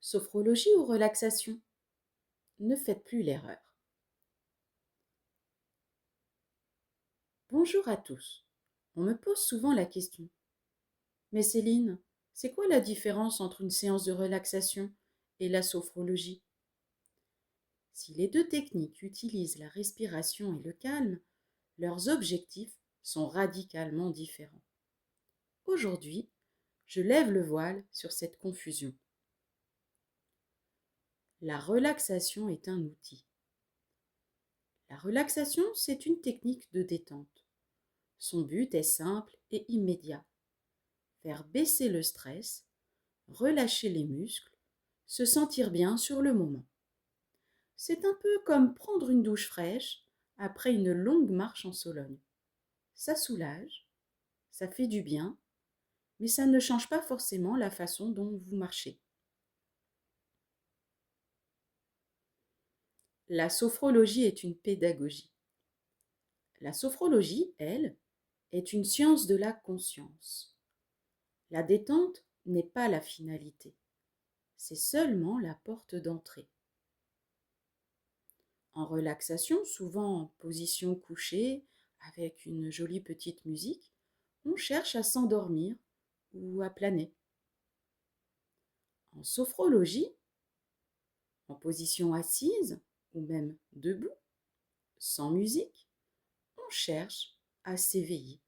Sophrologie ou relaxation? Ne faites plus l'erreur. Bonjour à tous. On me pose souvent la question. Mais Céline, c'est quoi la différence entre une séance de relaxation et la sophrologie? Si les deux techniques utilisent la respiration et le calme, leurs objectifs sont radicalement différents. Aujourd'hui, je lève le voile sur cette confusion. La relaxation est un outil. La relaxation, c'est une technique de détente. Son but est simple et immédiat. Faire baisser le stress, relâcher les muscles, se sentir bien sur le moment. C'est un peu comme prendre une douche fraîche après une longue marche en Sologne. Ça soulage, ça fait du bien, mais ça ne change pas forcément la façon dont vous marchez. La sophrologie est une pédagogie. La sophrologie, elle, est une science de la conscience. La détente n'est pas la finalité, c'est seulement la porte d'entrée. En relaxation, souvent en position couchée, avec une jolie petite musique, on cherche à s'endormir ou à planer. En sophrologie, en position assise ou même debout, sans musique, on cherche à s'éveiller.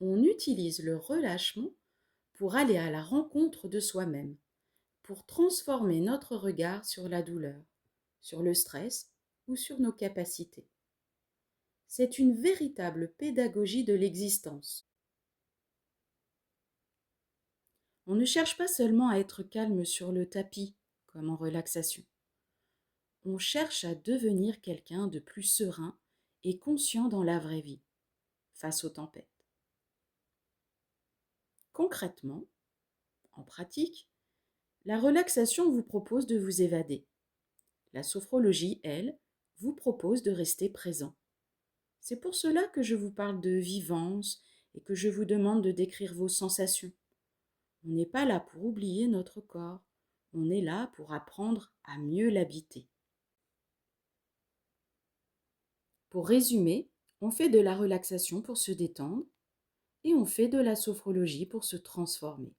On utilise le relâchement pour aller à la rencontre de soi-même, pour transformer notre regard sur la douleur, sur le stress ou sur nos capacités. C'est une véritable pédagogie de l'existence. On ne cherche pas seulement à être calme sur le tapis, comme en relaxation. On cherche à devenir quelqu'un de plus serein et conscient dans la vraie vie, face aux tempêtes. Concrètement, en pratique, la relaxation vous propose de vous évader. La sophrologie, elle, vous propose de rester présent. C'est pour cela que je vous parle de vivance et que je vous demande de décrire vos sensations. On n'est pas là pour oublier notre corps, on est là pour apprendre à mieux l'habiter. Pour résumer, on fait de la relaxation pour se détendre et on fait de la sophrologie pour se transformer.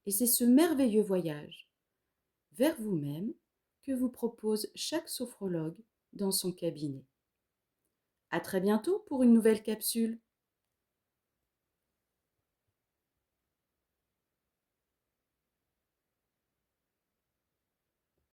Et c'est ce merveilleux voyage vers vous-même que vous propose chaque sophrologue dans son cabinet. À très bientôt pour une nouvelle capsule.